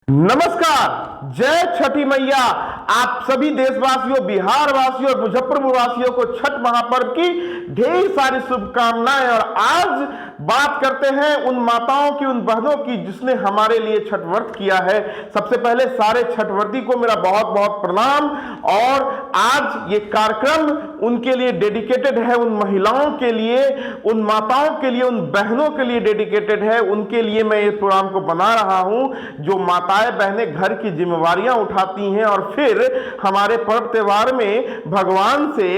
नमस्कार, जय छठी मैया। आप सभी देशवासियों, बिहार वासियों और मुजफ्फरपुर वासियों को छठ महापर्व की ढेर सारी शुभकामनाएं। और आज बात करते हैं उन माताओं की, उन बहनों की जिसने हमारे लिए छठ व्रत किया है। सबसे पहले सारे छठव्रती को मेरा बहुत बहुत प्रणाम। और आज ये कार्यक्रम उनके लिए डेडिकेटेड है, उन महिलाओं के लिए, उन माताओं के लिए, उन बहनों के लिए डेडिकेटेड है। उनके लिए मैं इस प्रोग्राम को बना रहा हूं जो माताएं बहनें घर की जिम्मेवारियां उठाती हैं और फिर हमारे पर्व त्योहार में भगवान से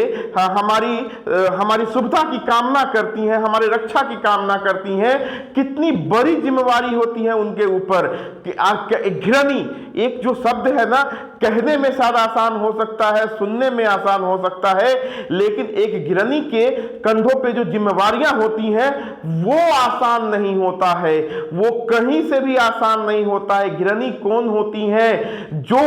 हमारी शुभता की कामना करती हैं, हमारी रक्षा की कामना करती हैं। कितनी बड़ी जिम्मेवारी होती है उनके ऊपर। घृणी एक जो शब्द है ना, कहने में शायद आसान हो सकता है, सुनने में आसान हो सकता है, लेकिन एक घृणी के कंधों पे जो जिम्मेवारियां होती हैं वो आसान नहीं होता है, वो कहीं से भी आसान नहीं होता है। घृणी कौन होती हैं? जो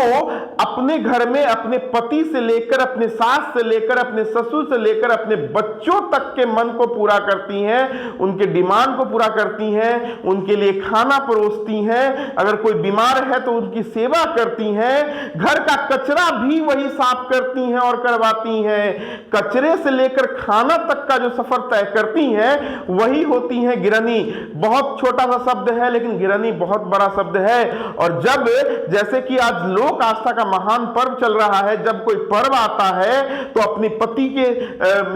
अपने घर में अपने पति से लेकर, अपने सास से लेकर, अपने ससुर से लेकर अपने बच्चों तक के मन को पूरा करती हैं, उनके डिमांड को पूरा करती हैं, उनके लिए खाना परोसती हैं, अगर कोई बीमार है तो उनकी सेवा करती हैं, घर का कचरा भी वही साफ करती हैं और करवाती हैं। कचरे से लेकर खाना तक का जो सफर तय करती हैं वही होती हैं घृणी। बहुत छोटा सा शब्द है लेकिन घृणी बहुत बड़ा शब्द है। और जब जैसे कि आज लोक आस्था का महान पर्व चल रहा है, जब कोई पर्व आता है तो अपने पति के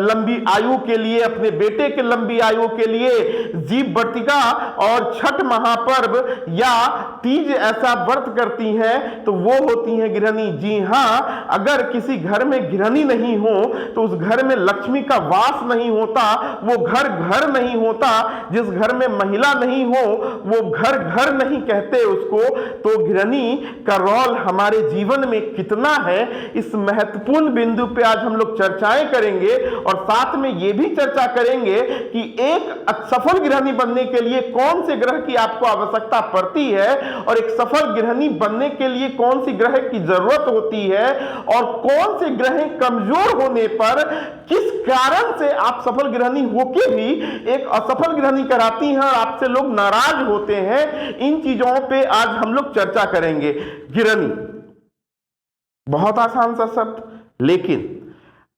लंबी आयु के लिए, अपने बेटे के लंबी आयु के लिए जीव बर्तिका और छठ महापर्व या तीज ऐसा व्रत करती हैं तो वो होती हैं घृणी। जी हां, अगर किसी घर में घृणी नहीं हो तो उस घर में लक्ष्मी का वास नहीं होता, वो घर घर नहीं होता। जिस घर में महिला नहीं हो वो घर घर नहीं कहते उसको। तो घृणी का रोल हमारे जीवन में कितना है, इस महत्वपूर्ण बिंदु पे आज हम लोग चर्चाएं करेंगे। और साथ में ये भी चर्चा करेंगे कि एक सफल गृहिणी बनने के लिए कौन से ग्रह की आपको आवश्यकता पड़ती है और एक सफल गृहिणी बनने के लिए कौन सी ग्रह की जरूरत होती है और कौन से ग्रह कमजोर होने पर किस कारण से आप सफल गृहिणी होके भी एक असफल गृहिणी कराती हैं और आपसे लोग नाराज होते हैं। इन चीजों पे आज हम लोग चर्चा करेंगे। घृणी बहुत आसान सा शब्द, लेकिन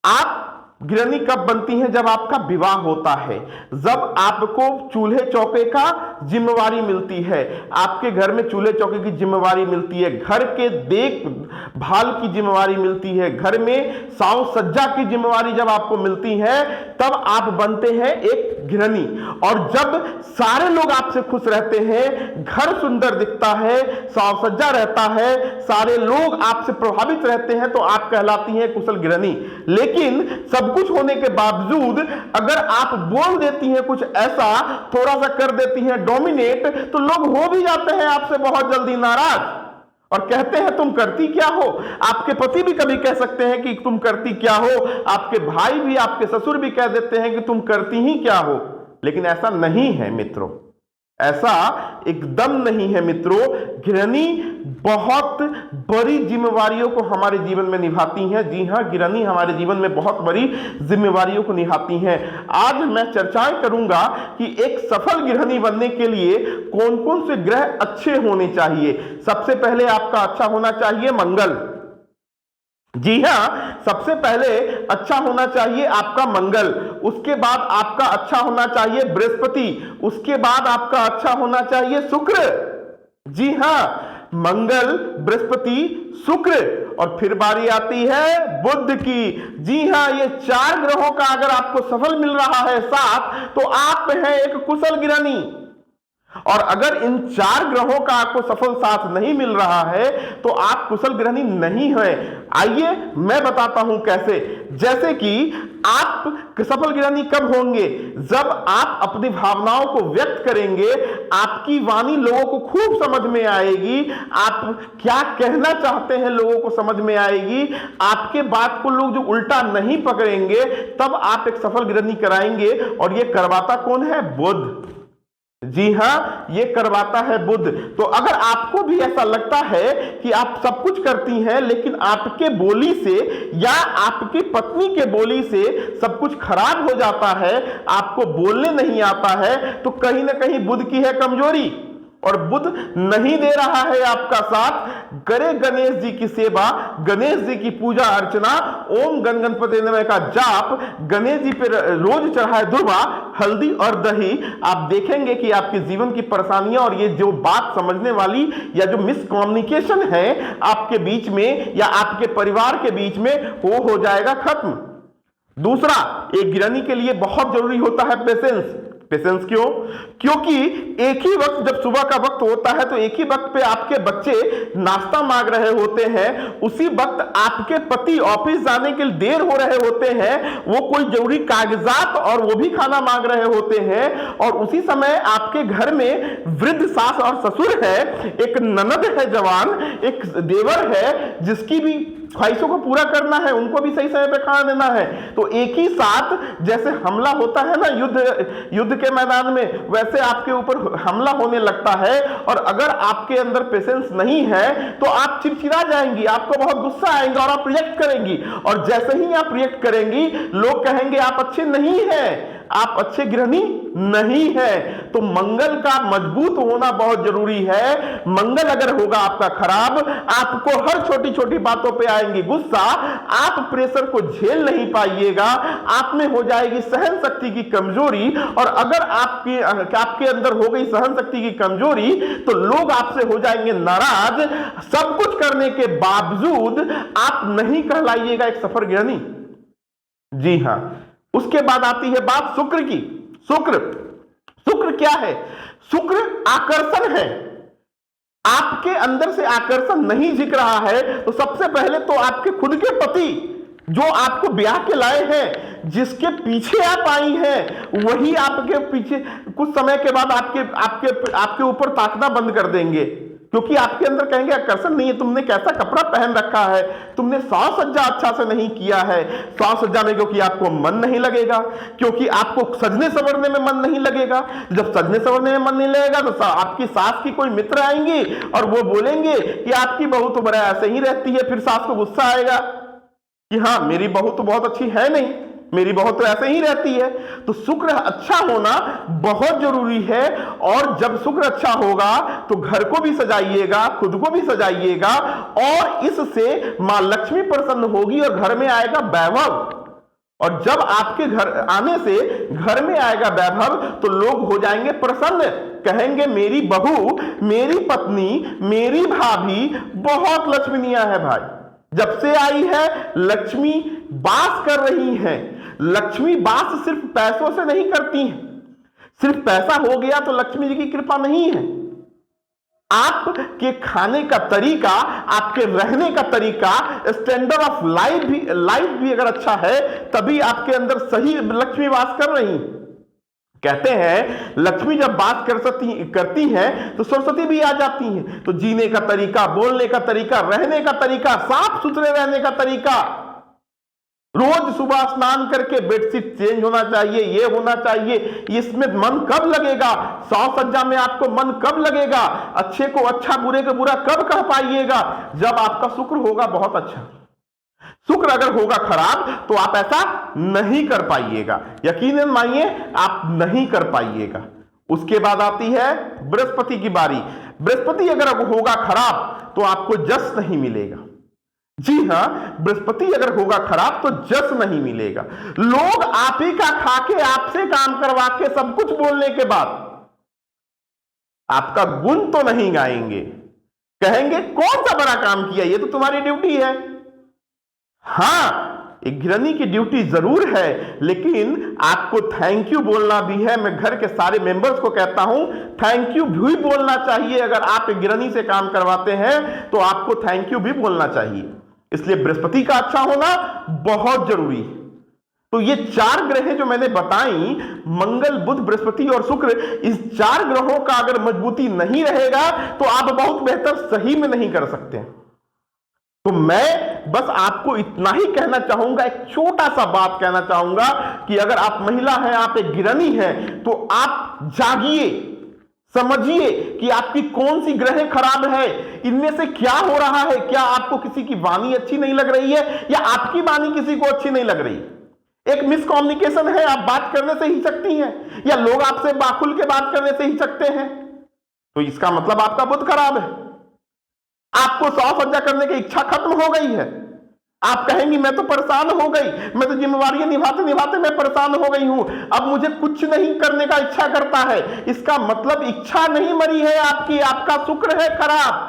आप घृणी कब बनती हैं? जब आपका विवाह होता है, जब आपको चूल्हे चौके का जिम्मेवारी मिलती है, आपके घर में चूल्हे चौके की जिम्मेवारी मिलती है, घर के देखभाल की जिम्मेवारी मिलती है, घर में साज सज्जा की जिम्मेवारी जब आपको मिलती है तब आप बनते हैं एक घृणी। और जब सारे लोग आपसे खुश रहते हैं, घर सुंदर दिखता है, साज सज्जा रहता है, सारे लोग आपसे प्रभावित रहते हैं तो आप कहलाती हैं कुशल गृहिणी। लेकिन सब कुछ होने के बावजूद अगर आप बोल देती हैं कुछ ऐसा, थोड़ा सा कर देती हैं डोमिनेट, तो लोग हो भी जाते हैं आपसे बहुत जल्दी नाराज और कहते हैं तुम करती क्या हो। आपके पति भी कभी कह सकते हैं कि तुम करती क्या हो, आपके भाई भी, आपके ससुर भी कह देते हैं कि तुम करती ही क्या हो। लेकिन ऐसा नहीं है मित्रों, ऐसा एकदम नहीं है मित्रों। घृणी बहुत बड़ी जिम्मेवारियों को हमारे जीवन में निभाती हैं। जी हां, घृणी हमारे जीवन में बहुत बड़ी जिम्मेवारियों को निभाती हैं। आज मैं चर्चाएं करूंगा कि एक सफल गृहिणी बनने के लिए कौन कौन से ग्रह अच्छे होने चाहिए। सबसे पहले आपका अच्छा होना चाहिए मंगल। जी हां, सबसे पहले अच्छा होना चाहिए आपका मंगल, उसके बाद आपका अच्छा होना चाहिए बृहस्पति, उसके बाद आपका अच्छा होना चाहिए शुक्र। जी हां, मंगल, बृहस्पति, शुक्र और फिर बारी आती है बुध की। जी हां, ये 4 ग्रहों का अगर आपको सफल मिल रहा है साथ, तो आप हैं एक कुशल गृहिणी। और अगर इन 4 ग्रहों का आपको सफल साथ नहीं मिल रहा है तो आप कुशल गृहिणी नहीं हैं। आइए मैं बताता हूं कैसे। जैसे कि आप सफल गृहिणी कब होंगे? जब आप अपनी भावनाओं को व्यक्त करेंगे, आपकी वाणी लोगों को खूब समझ में आएगी, आप क्या कहना चाहते हैं लोगों को समझ में आएगी, आपके बात को लोग जो उल्टा नहीं पकड़ेंगे, तब आप एक सफल गृहिणी कराएंगे। और ये करवाता कौन है? बुध। जी हां, ये करवाता है बुध। तो अगर आपको भी ऐसा लगता है कि आप सब कुछ करती हैं लेकिन आपके बोली से या आपकी पत्नी के बोली से सब कुछ खराब हो जाता है, आपको बोलने नहीं आता है, तो कहीं ना कहीं बुध की है कमजोरी। और बुध नहीं दे रहा है आपका साथ, करे गणेश जी की सेवा, गणेश जी की पूजा अर्चना, ओम गण गणपति नमः का जाप, गणेश जी पे रोज चढ़ाए दुर्वा, हल्दी और दही। आप देखेंगे कि आपके जीवन की परेशानियां और ये जो बात समझने वाली या जो मिसकम्युनिकेशन है आपके बीच में या आपके परिवार के बीच में, वो हो जाएगा खत्म। दूसरा, एक गृहिणी के लिए बहुत जरूरी होता है पेशेंस। पेशेंस क्यों? क्योंकि एक ही वक्त, जब सुबह का वक्त होता है तो एक ही वक्त पे आपके बच्चे नाश्ता मांग रहे होते हैं, उसी वक्त आपके पति ऑफिस जाने के लिए देर हो रहे होते हैं, वो कोई जरूरी कागजात और वो भी खाना मांग रहे होते हैं, और उसी समय आपके घर में वृद्ध सास और ससुर है, एक ननद है जवान, एक देवर है जिसकी भी ख्वाहिशों को पूरा करना है, उनको भी सही समय पे खाना देना है। तो एक ही साथ जैसे हमला होता है ना युद्ध के मैदान में, वैसे आपके ऊपर हमला होने लगता है, और अगर आपके अंदर पेशेंस नहीं है तो आप चिड़चिड़ा जाएंगी, आपको बहुत गुस्सा आएगा और आप रिएक्ट करेंगी, और जैसे ही आप रिएक्ट करेंगी लोग कहेंगे आप अच्छे नहीं हैं, आप अच्छे गृहिणी नहीं है। तो मंगल का मजबूत होना बहुत जरूरी है। मंगल अगर होगा आपका खराब, आपको हर छोटी छोटी बातों पे आएंगी गुस्सा, आप प्रेशर को झेल नहीं पाइएगा, आप में हो जाएगी सहन शक्ति की कमजोरी, और अगर आपके अंदर हो गई सहन शक्ति की कमजोरी तो लोग आपसे हो जाएंगे नाराज। सब कुछ करने के बावजूद आप नहीं कहलाइएगा एक सफल गृहिणी। जी हां। उसके बाद आती है बात शुक्र की। शुक्र क्या है? शुक्र आकर्षण है। आपके अंदर से आकर्षण नहीं दिख रहा है तो सबसे पहले तो आपके खुद के पति जो आपको ब्याह के लाए हैं, जिसके पीछे आप आई हैं, वही आपके पीछे कुछ समय के बाद आपके ऊपर ताकना बंद कर देंगे, क्योंकि आपके अंदर कहेंगे आकर्षण नहीं है, तुमने कैसा कपड़ा पहन रखा है, तुमने साज सज्जा अच्छा से नहीं किया है। साज सज्जा में क्योंकि आपको मन नहीं लगेगा, क्योंकि आपको सजने संवरने में मन नहीं लगेगा। जब सजने संवरने में मन नहीं लगेगा तो आपकी सास की कोई मित्र आएंगी और वो बोलेंगे कि आपकी बहू तो बड़ा ऐसे ही रहती है, फिर सास को गुस्सा आएगा कि हाँ मेरी बहू तो बहुत अच्छी है नहीं, मेरी बहू तो ऐसे ही रहती है। तो शुक्र अच्छा होना बहुत जरूरी है, और जब शुक्र अच्छा होगा तो घर को भी सजाइएगा, खुद को भी सजाइएगा, और इससे मां लक्ष्मी प्रसन्न होगी और घर में आएगा वैभव। और जब आपके घर आने से घर में आएगा वैभव तो लोग हो जाएंगे प्रसन्न, कहेंगे मेरी बहू, मेरी पत्नी, मेरी भाभी बहुत लक्ष्मीनिया है। भाई जब से आई है लक्ष्मी वास कर रही है। लक्ष्मी वास सिर्फ पैसों से नहीं करती है, सिर्फ पैसा हो गया तो लक्ष्मी जी की कृपा नहीं है। आपके खाने का तरीका, आपके रहने का तरीका, स्टैंडर्ड ऑफ लाइफ भी अगर अच्छा है तभी आपके अंदर सही लक्ष्मी वास कर रही। कहते हैं लक्ष्मी जब बात करती हैं तो सरस्वती भी आ जाती हैं। तो जीने का तरीका, बोलने का तरीका, रहने का तरीका, साफ सुथरे रहने का तरीका, रोज सुबह स्नान करके बेडशीट चेंज होना चाहिए, ये होना चाहिए। इसमें मन कब लगेगा? साज सज्जा में आपको मन कब लगेगा? अच्छे को अच्छा, बुरे को बुरा कब कह पाइएगा? जब आपका शुक्र होगा बहुत अच्छा। शुक्र अगर होगा खराब तो आप ऐसा नहीं कर पाइएगा, यकीनन मानिए आप नहीं कर पाइएगा। उसके बाद आती है बृहस्पति की बारी। बृहस्पति अगर होगा खराब तो आपको जस नहीं मिलेगा। जी हां, बृहस्पति अगर होगा खराब तो जस नहीं मिलेगा। लोग आप ही का खाके, आपसे काम करवा के, सब कुछ बोलने के बाद आपका गुण तो नहीं गाएंगे, कहेंगे कौन सा बड़ा काम किया, ये तो तुम्हारी ड्यूटी है। हां, एक गृहिणी की ड्यूटी जरूर है, लेकिन आपको थैंक यू बोलना भी है। मैं घर के सारे मेंबर्स को कहता हूं थैंक यू भी बोलना चाहिए। अगर आप एक गृहिणी से काम करवाते हैं तो आपको थैंक यू भी बोलना चाहिए। इसलिए बृहस्पति का अच्छा होना बहुत जरूरी है। तो ये चार ग्रह जो मैंने बताई, मंगल, बुध, बृहस्पति और शुक्र, इस चार ग्रहों का अगर मजबूती नहीं रहेगा तो आप बहुत बेहतर सही में नहीं कर सकते। तो मैं बस आपको इतना ही कहना चाहूंगा, एक छोटा सा बात कहना चाहूंगा कि अगर आप महिला हैं, आप एक गृहिणी हैं, तो आप जागिए, समझिए कि आपकी कौन सी ग्रह खराब है, इनमें से क्या हो रहा है। क्या आपको किसी की वाणी अच्छी नहीं लग रही है, या आपकी वाणी किसी को अच्छी नहीं लग रही? एक मिसकम्युनिकेशन है, आप बात करने से ही सकती हैं, या लोग आपसे बाखुल के बात करने से ही सकते हैं। तो इसका मतलब आपका बुध खराब है। आपको 100 सज्जा करने की इच्छा खत्म हो गई है। आप कहेंगी मैं तो परेशान हो गई, मैं तो जिम्मेवारियां निभाते निभाते मैं परेशान हो गई हूं, अब मुझे कुछ नहीं करने का इच्छा करता है। इसका मतलब इच्छा नहीं मरी है आपकी, आपका शुक्र है खराब।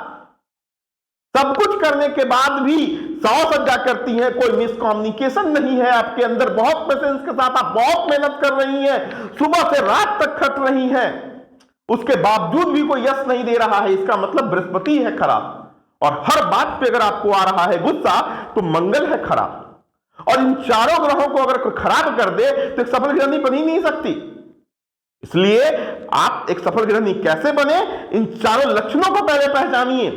सब कुछ करने के बाद भी 100 सज्जा करती है, कोई मिसकम्युनिकेशन नहीं है आपके अंदर, बहुत पेशेंस के साथ आप बहुत मेहनत कर रही हैं, सुबह से रात तक खट रही हैं, उसके बावजूद भी कोई यश नहीं दे रहा है। इसका मतलब बृहस्पति है खराब। और हर बात पे अगर आपको आ रहा है गुस्सा तो मंगल है खराब। और इन चारों ग्रहों को अगर कोई खराब कर दे तो एक सफल गृहिणी बन ही नहीं सकती। इसलिए आप एक सफल गृहिणी कैसे बने, इन चारों लक्षणों को पहले पहचानिए।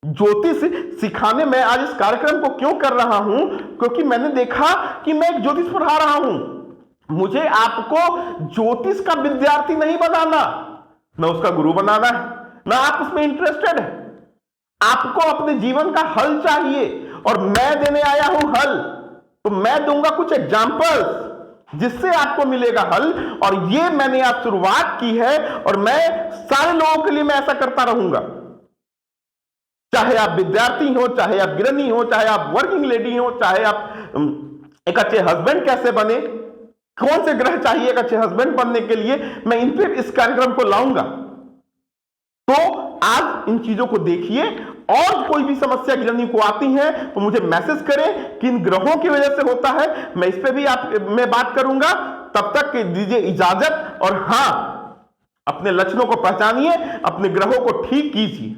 ज्योतिष सिखाने में आज इस कार्यक्रम को क्यों कर रहा हूं, क्योंकि मैंने देखा कि मैं एक ज्योतिष पढ़ा रहा हूं। मुझे आपको ज्योतिष का विद्यार्थी नहीं बनाना, ना उसका गुरु बनाना है, ना आप उसमें इंटरेस्टेड है। आपको अपने जीवन का हल चाहिए और मैं देने आया हूं हल। तो मैं दूंगा कुछ एग्जाम्पल्स जिससे आपको मिलेगा हल। और ये मैंने आज शुरुआत की है और मैं सारे लोगों के लिए मैं ऐसा करता रहूंगा। चाहे आप विद्यार्थी हो, चाहे आप गृहिणी हो, चाहे आप वर्किंग लेडी हो, चाहे आप एक अच्छे हस्बैंड कैसे बने, कौन से ग्रह चाहिए एक अच्छे हस्बैंड बनने के लिए, मैं इन पे इस कार्यक्रम को लाऊंगा। तो आज इन चीजों को देखिए। और कोई भी समस्या गृहिणी को आती है तो मुझे मैसेज करें कि इन ग्रहों की वजह से होता है, मैं इस पे भी मैं बात करूंगा। तब तक दीजिए इजाजत। और हां, अपने लक्षणों को पहचानिए, अपने ग्रहों को ठीक कीजिए।